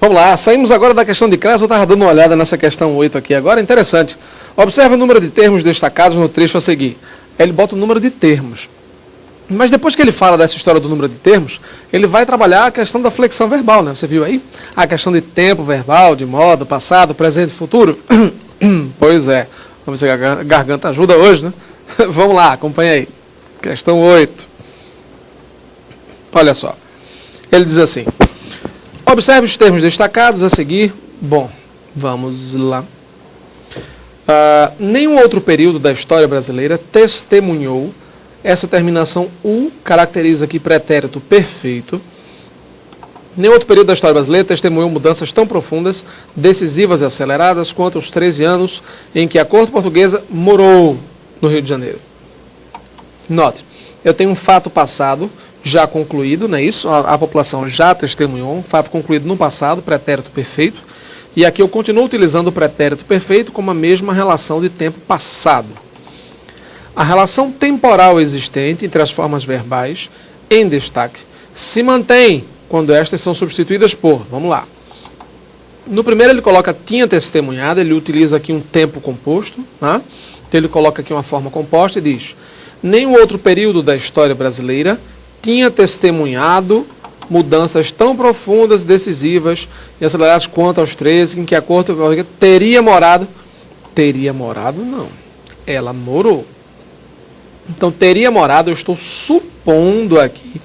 Vamos lá, saímos agora da questão de classe, eu estava dando uma olhada nessa questão 8 aqui agora, interessante. Observe o número de termos destacados no trecho a seguir. Ele bota o número de termos. Mas depois que ele fala dessa história do número de termos, ele vai trabalhar a questão da flexão verbal, né? Você viu aí? A questão de tempo verbal, de modo, passado, presente e futuro. Pois é. Vamos ver se a garganta ajuda hoje, né? Vamos lá, acompanha aí. Questão 8. Olha só. Ele diz assim. Observe os termos destacados a seguir. Bom, vamos lá. Nenhum outro período da história brasileira testemunhou. Essa terminação U caracteriza aqui pretérito perfeito. Nenhum outro período da história brasileira testemunhou mudanças tão profundas, decisivas e aceleradas quanto os 13 anos em que a corte portuguesa morou no Rio de Janeiro. Note, eu tenho um fato passado já concluído, não é isso? A população já testemunhou, um fato concluído no passado, pretérito perfeito. E aqui eu continuo utilizando o pretérito perfeito como a mesma relação de tempo passado. A relação temporal existente entre as formas verbais em destaque se mantém quando estas são substituídas por, vamos lá. No primeiro ele coloca tinha testemunhado, ele utiliza aqui um tempo composto, tá? Então ele coloca aqui uma forma composta e diz, nenhum outro período da história brasileira tinha testemunhado mudanças tão profundas, decisivas e aceleradas quanto aos 13 em que a corte teria morado. Teria morado, não. Ela morou. Então, teria morado, eu estou supondo aqui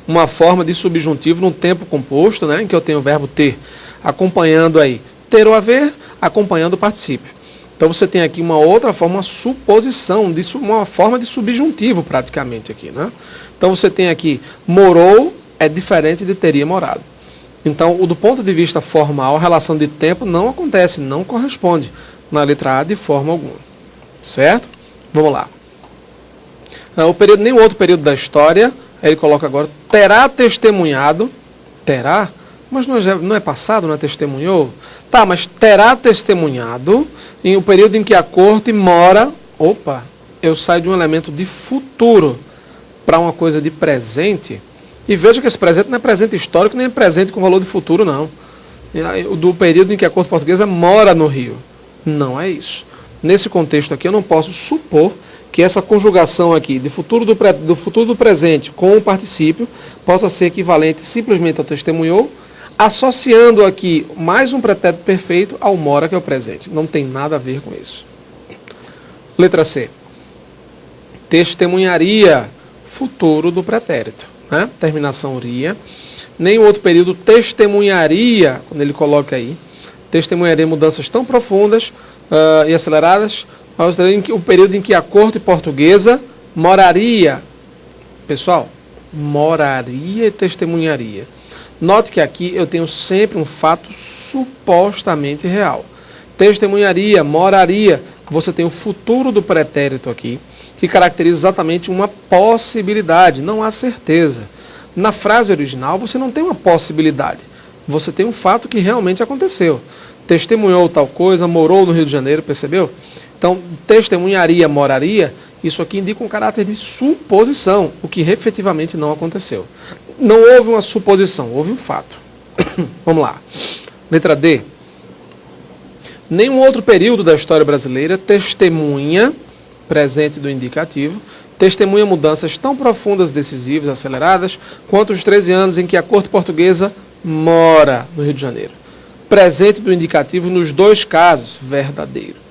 uma forma de subjuntivo num tempo composto, né, em que eu tenho o verbo ter, acompanhando aí ter ou haver, acompanhando o particípio. Então, você tem aqui uma outra forma, uma suposição, uma forma de subjuntivo praticamente aqui, né? Então, você tem aqui morou é diferente de teria morado. Então, do ponto de vista formal, a relação de tempo não acontece, não corresponde na letra A de forma alguma. Certo? Vamos lá. Nenhum outro período da história, aí ele coloca agora, terá testemunhado, terá, mas não é passado, não é testemunhou? Tá, mas terá testemunhado em um período em que a corte mora, opa, eu saio de um elemento de futuro para uma coisa de presente, e veja que esse presente não é presente histórico, nem é presente com valor de futuro, não. Do período em que a corte portuguesa mora no Rio. Não é isso. Nesse contexto aqui, eu não posso supor que essa conjugação aqui do futuro do presente com o particípio possa ser equivalente simplesmente ao testemunhou, associando aqui mais um pretérito perfeito ao mora, que é o presente. Não tem nada a ver com isso. Letra C. Testemunharia, futuro do pretérito. Né? Terminação ria. Nenhum outro período testemunharia, quando ele coloca aí, testemunharia mudanças tão profundas e aceleradas, o período em que a corte portuguesa moraria. Pessoal, moraria e testemunharia. Note que aqui eu tenho sempre um fato supostamente real. Testemunharia, moraria. Você tem o futuro do pretérito aqui, que caracteriza exatamente uma possibilidade, não há certeza. Na frase original você não tem uma possibilidade. Você tem um fato que realmente aconteceu. Testemunhou tal coisa, morou no Rio de Janeiro, percebeu? Então, testemunharia, moraria, isso aqui indica um caráter de suposição, o que efetivamente não aconteceu. Não houve uma suposição, houve um fato. Vamos lá. Letra D. Nenhum outro período da história brasileira testemunha, presente do indicativo, testemunha mudanças tão profundas, decisivas, aceleradas, quanto os 13 anos em que a corte portuguesa mora no Rio de Janeiro. Presente do indicativo nos dois casos, verdadeiro.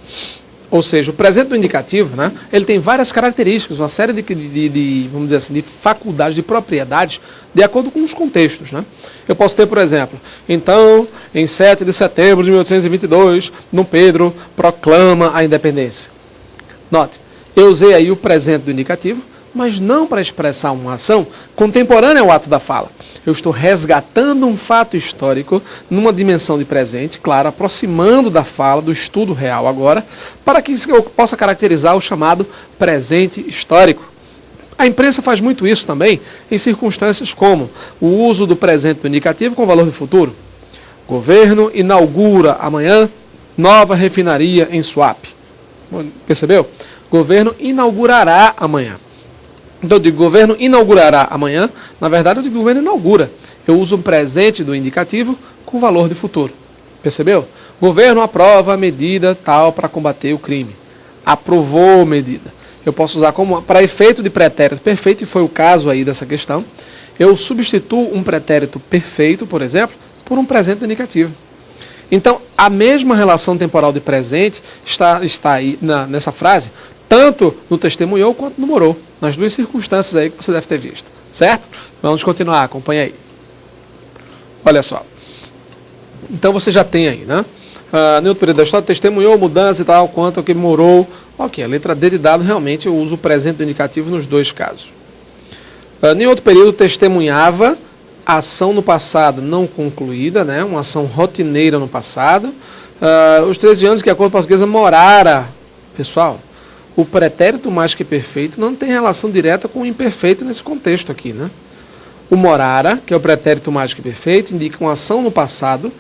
Ou seja, o presente do indicativo, né, ele tem várias características, uma série de vamos dizer assim, de faculdades, de propriedades, de acordo com os contextos. Né? Eu posso ter, por exemplo, então, em 7 de setembro de 1822, Dom Pedro proclama a independência. Note, eu usei aí o presente do indicativo, mas não para expressar uma ação contemporânea ao ato da fala. Eu estou resgatando um fato histórico numa dimensão de presente, claro, aproximando da fala, do estudo real agora, para que eu possa caracterizar o chamado presente histórico. A imprensa faz muito isso também em circunstâncias como o uso do presente do indicativo com valor de futuro. Governo inaugura amanhã nova refinaria em Suape. Percebeu? Governo inaugurará amanhã. Então eu digo governo inaugurará amanhã, na verdade eu digo governo inaugura. Eu uso um presente do indicativo com com o valor de futuro. Percebeu? Governo aprova medida tal para combater o crime. Aprovou medida. Eu posso usar como para efeito de pretérito perfeito, e foi o caso aí dessa questão. Eu substituo um pretérito perfeito, por exemplo, por um presente indicativo. Então, a mesma relação temporal de presente está aí nessa frase, tanto no testemunhou quanto no morou, nas duas circunstâncias aí que você deve ter visto. Certo? Vamos continuar, acompanha aí. Olha só. Então você já tem aí, né? No outro período da história, testemunhou, mudança e tal, quanto ao que morou. Ok, a letra D de dado, realmente eu uso o presente do indicativo nos dois casos. Em outro período, testemunhava ação no passado não concluída, né? Uma ação rotineira no passado. Os 13 anos que a Corte Portuguesa morara. Pessoal, o pretérito mais que perfeito não tem relação direta com o imperfeito nesse contexto aqui, né? O morara, que é o pretérito mais que perfeito, indica uma ação no passado,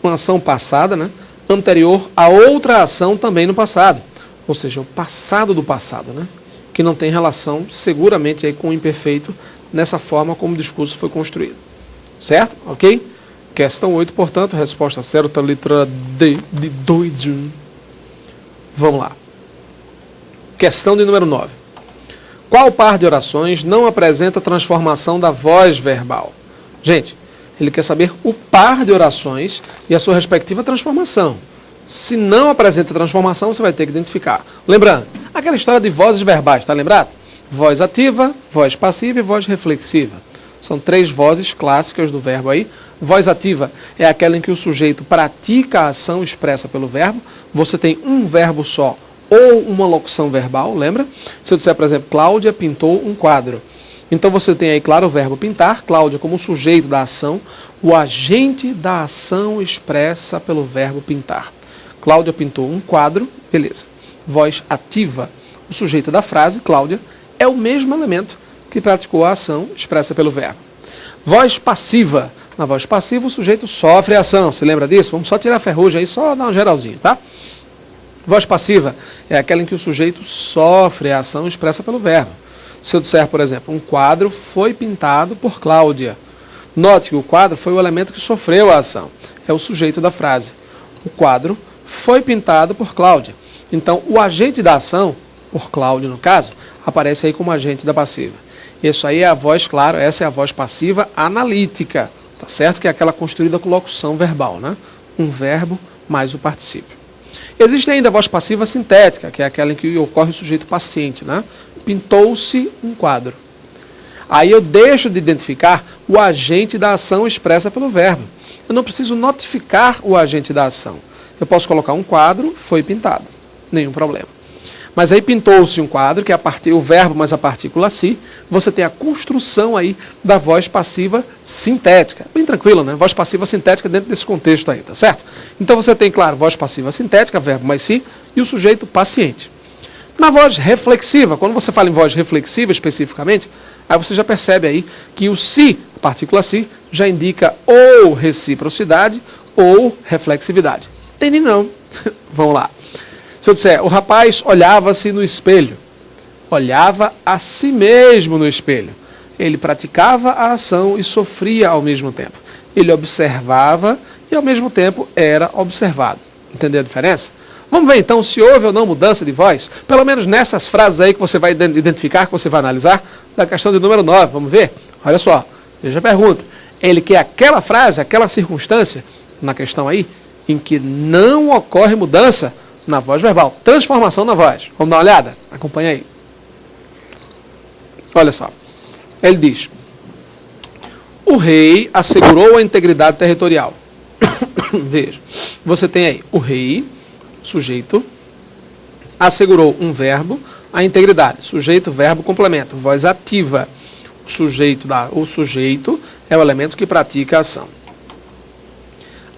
uma ação passada, né? Anterior a outra ação também no passado. Ou seja, o passado do passado, né? Que não tem relação seguramente aí com o imperfeito nessa forma como o discurso foi construído. Certo? Ok? Questão 8, portanto, resposta certa, letra D de 2. Vamos lá. Questão de número 9. Qual par de orações não apresenta transformação da voz verbal? Gente, ele quer saber o par de orações e a sua respectiva transformação. Se não apresenta transformação, você vai ter que identificar. Lembrando, aquela história de vozes verbais, tá lembrado? Voz ativa, voz passiva e voz reflexiva. São 3 vozes clássicas do verbo aí. Voz ativa é aquela em que o sujeito pratica a ação expressa pelo verbo. Você tem um verbo só ou uma locução verbal, lembra? Se eu disser, por exemplo, Cláudia pintou um quadro. Então você tem aí, claro, o verbo pintar, Cláudia como sujeito da ação, o agente da ação expressa pelo verbo pintar. Cláudia pintou um quadro, beleza. Voz ativa, o sujeito da frase, Cláudia, é o mesmo elemento que praticou a ação expressa pelo verbo. Voz passiva, na voz passiva o sujeito sofre a ação, se lembra disso? Vamos só tirar a ferrugem aí, só dar um geralzinho, tá? Voz passiva é aquela em que o sujeito sofre a ação expressa pelo verbo. Se eu disser, por exemplo, um quadro foi pintado por Cláudia. Note que o quadro foi o elemento que sofreu a ação. É o sujeito da frase. O quadro foi pintado por Cláudia. Então, o agente da ação, por Cláudia no caso, aparece aí como agente da passiva. Isso aí é a voz, claro, essa é a voz passiva analítica. Tá certo? Que é aquela construída com locução verbal, né? Um verbo mais o particípio. Existe ainda a voz passiva sintética, que é aquela em que ocorre o sujeito paciente, né? Pintou-se um quadro. Aí eu deixo de identificar o agente da ação expressa pelo verbo. Eu não preciso notificar o agente da ação. Eu posso colocar um quadro, foi pintado. Nenhum problema. Mas aí pintou-se um quadro, que é o verbo mais a partícula si, você tem a construção aí da voz passiva sintética. Bem tranquilo, né? Voz passiva sintética dentro desse contexto aí, tá certo? Então você tem, claro, voz passiva sintética, verbo mais si, e o sujeito paciente. Na voz reflexiva, quando você fala em voz reflexiva especificamente, aí você já percebe aí que o si, a partícula si, já indica ou reciprocidade ou reflexividade. Entendi não. Vamos lá. Se eu disser, o rapaz olhava-se no espelho, olhava a si mesmo no espelho. Ele praticava a ação e sofria ao mesmo tempo. Ele observava e ao mesmo tempo era observado. Entendeu a diferença? Vamos ver então se houve ou não mudança de voz, pelo menos nessas frases aí que você vai identificar, que você vai analisar, da questão de número 9. Vamos ver? Olha só, veja a pergunta. Ele quer aquela frase, aquela circunstância, na questão aí, em que não ocorre mudança na voz verbal. Transformação na voz. Vamos dar uma olhada? Acompanha aí. Olha só. Ele diz: o rei assegurou a integridade territorial. Veja. Você tem aí o rei, sujeito, assegurou um verbo, a integridade. Sujeito, verbo, complemento. Voz ativa. O sujeito é o elemento que pratica a ação.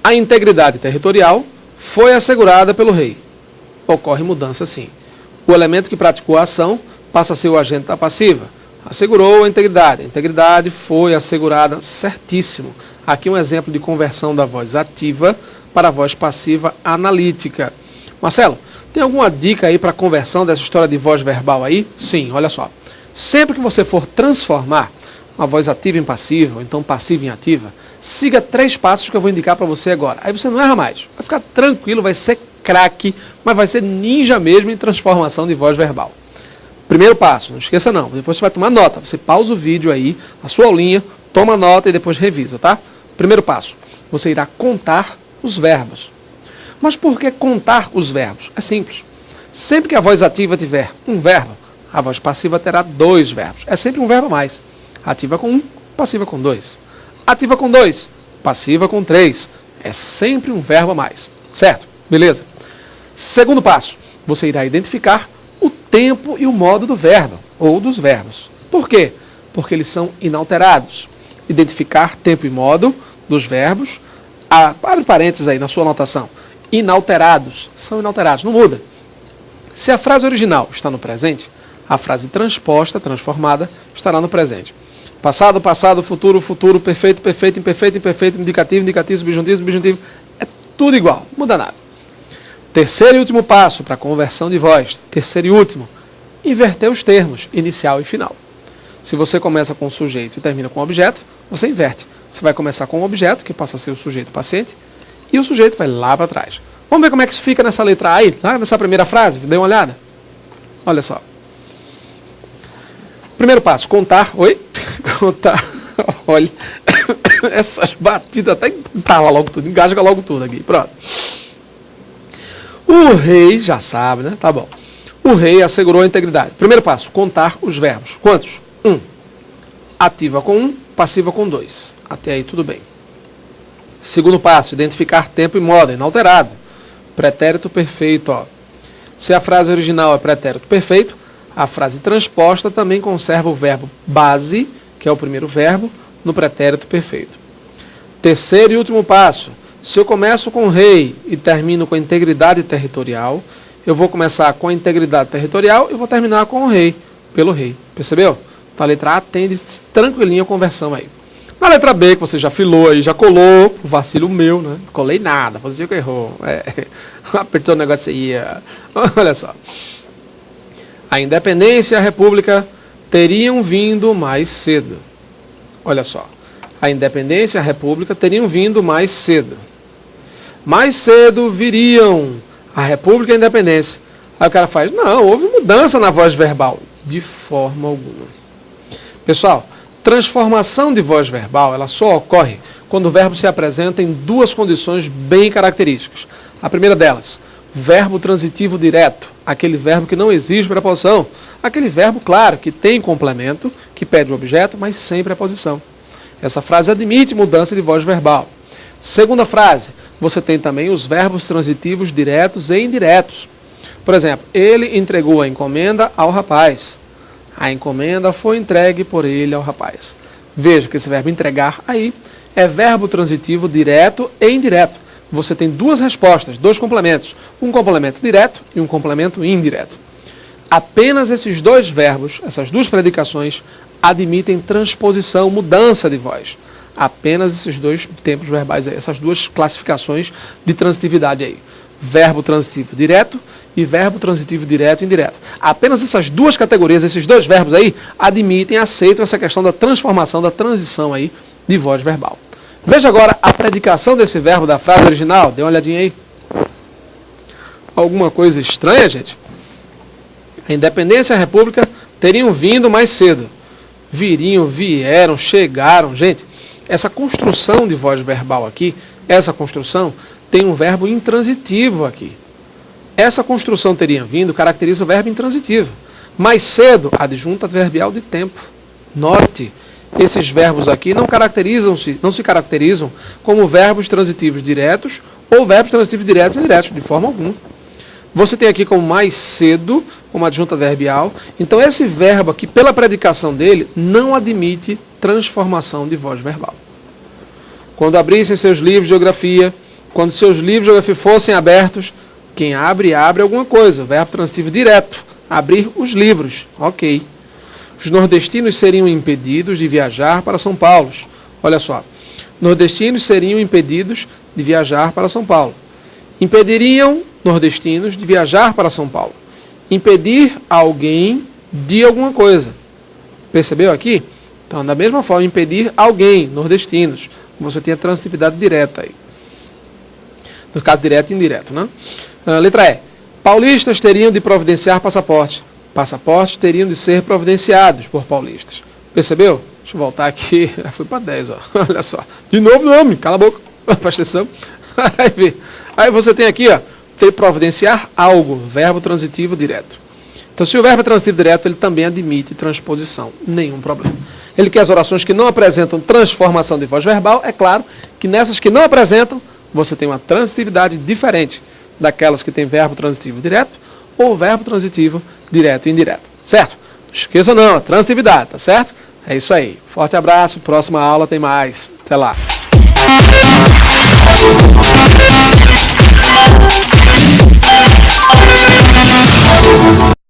A integridade territorial foi assegurada pelo rei. Ocorre mudança sim. O elemento que praticou a ação passa a ser o agente da passiva. Assegurou a integridade. A integridade foi assegurada, certíssimo. Aqui um exemplo de conversão da voz ativa para a voz passiva analítica. Marcelo, tem alguma dica aí para conversão dessa história de voz verbal aí? Sim, olha só. Sempre que você for transformar uma voz ativa em passiva, ou então passiva em ativa, Siga 3 passos que eu vou indicar para você agora. Aí você não erra mais. Vai ficar tranquilo, vai ser craque, mas vai ser ninja mesmo em transformação de voz verbal. Primeiro passo, não esqueça não. Depois você vai tomar nota. Você pausa o vídeo aí, a sua aulinha, toma nota e depois revisa, tá? Primeiro passo, você irá contar os verbos. Mas por que contar os verbos? É simples. Sempre que a voz ativa tiver um verbo, a voz passiva terá 2 verbos. É sempre um verbo a mais. Ativa com 1, passiva com 2. Ativa com 2, passiva com 3. É sempre um verbo a mais. Certo? Beleza? Segundo passo, você irá identificar o tempo e o modo do verbo, ou dos verbos. Por quê? Porque eles são inalterados. Identificar tempo e modo dos verbos, abre parênteses aí na sua anotação, inalterados, são inalterados, não muda. Se a frase original está no presente, a frase transposta, transformada, estará no presente. Passado, passado, futuro, futuro, perfeito, perfeito, imperfeito, imperfeito, indicativo, indicativo, subjuntivo, subjuntivo, é tudo igual, não muda nada. Terceiro e último passo para a conversão de voz, terceiro e último, inverter os termos, inicial e final. Se você começa com o sujeito e termina com o objeto, você inverte. Você vai começar com o objeto, que passa a ser o sujeito paciente, e o sujeito vai lá para trás. Vamos ver como é que isso fica nessa letra A aí, lá nessa primeira frase? Dê uma olhada. Olha só. Primeiro passo, contar. Oi? Contar. Olha, essas batidas até entala logo tudo, engasga logo tudo aqui. Pronto. O rei, já sabe, né? Tá bom. O rei assegurou a integridade. Primeiro passo, contar os verbos. Quantos? 1. Ativa com 1, passiva com 2. Até aí tudo bem. Segundo passo, identificar tempo e modo, inalterado. Pretérito perfeito, ó. Se a frase original é pretérito perfeito, a frase transposta também conserva o verbo base, que é o primeiro verbo, no pretérito perfeito. Terceiro e último passo. Se eu começo com rei e termino com a integridade territorial, eu vou começar com a integridade territorial e vou terminar com o rei, pelo rei. Percebeu? Então a letra A atende tranquilinha a conversão aí. Na letra B, que você já filou aí, já colou, vacilo meu, né? Colei nada, você que errou. Apertou o negócio aí. Olha só. A independência e a república teriam vindo mais cedo. Olha só. A independência e a república teriam vindo mais cedo. Mais cedo viriam a república e a independência. Aí o cara faz, não, houve mudança na voz verbal. De forma alguma. Pessoal, transformação de voz verbal, ela só ocorre quando o verbo se apresenta em 2 condições bem características. A primeira delas, verbo transitivo direto, aquele verbo que não exige preposição. Aquele verbo, claro, que tem complemento, que pede o objeto, mas sem preposição. Essa frase admite mudança de voz verbal. Segunda frase, você tem também os verbos transitivos diretos e indiretos. Por exemplo, ele entregou a encomenda ao rapaz. A encomenda foi entregue por ele ao rapaz. Veja que esse verbo entregar aí é verbo transitivo direto e indireto. Você tem 2 respostas, 2 complementos. Um complemento direto e um complemento indireto. Apenas esses 2 verbos, essas 2 predicações, admitem transposição, mudança de voz. Apenas esses 2 tempos verbais aí, essas 2 classificações de transitividade aí. Verbo transitivo direto e verbo transitivo direto e indireto. Apenas essas 2 categorias, esses 2 verbos aí, admitem, aceitam essa questão da transformação, da transição aí de voz verbal. Veja agora a predicação desse verbo da frase original. Dê uma olhadinha aí. Alguma coisa estranha, gente? A independência e a república teriam vindo mais cedo. Viriam, vieram, chegaram. Gente, essa construção de voz verbal aqui, essa construção tem um verbo intransitivo aqui. Essa construção teria vindo caracteriza o verbo intransitivo. Mais cedo, adjunta adverbial de tempo. Note, esses verbos aqui não se caracterizam como verbos transitivos diretos ou verbos transitivos diretos e indiretos, de forma alguma. Você tem aqui como mais cedo, como adjunta adverbial. Então esse verbo aqui, pela predicação dele, não admite transformação de voz verbal. Quando abrissem seus livros de geografia, quando seus livros de geografia fossem abertos, quem abre, abre alguma coisa. Verbo transitivo direto. Abrir os livros. Ok. Os nordestinos seriam impedidos de viajar para São Paulo. Olha só. Nordestinos seriam impedidos de viajar para São Paulo. Impediriam nordestinos de viajar para São Paulo. Impedir alguém de alguma coisa. Percebeu aqui? Então, da mesma forma, impedir alguém, nordestinos, você tem a transitividade direta aí. No caso, direto e indireto, né? Letra E. Paulistas teriam de providenciar passaporte. Passaportes teriam de ser providenciados por paulistas. Percebeu? Deixa eu voltar aqui. Já fui para 10, ó. Olha só. De novo nome. Cala a boca. Presta atenção. Aí você tem aqui, ó. Ter providenciar algo. Verbo transitivo direto. Então, se o verbo é transitivo direto, ele também admite transposição. Nenhum problema. Ele quer as orações que não apresentam transformação de voz verbal. É claro que nessas que não apresentam, você tem uma transitividade diferente daquelas que tem verbo transitivo direto ou verbo transitivo direto e indireto. Certo? Não esqueça não, a transitividade, tá certo? É isso aí. Forte abraço, próxima aula tem mais. Até lá.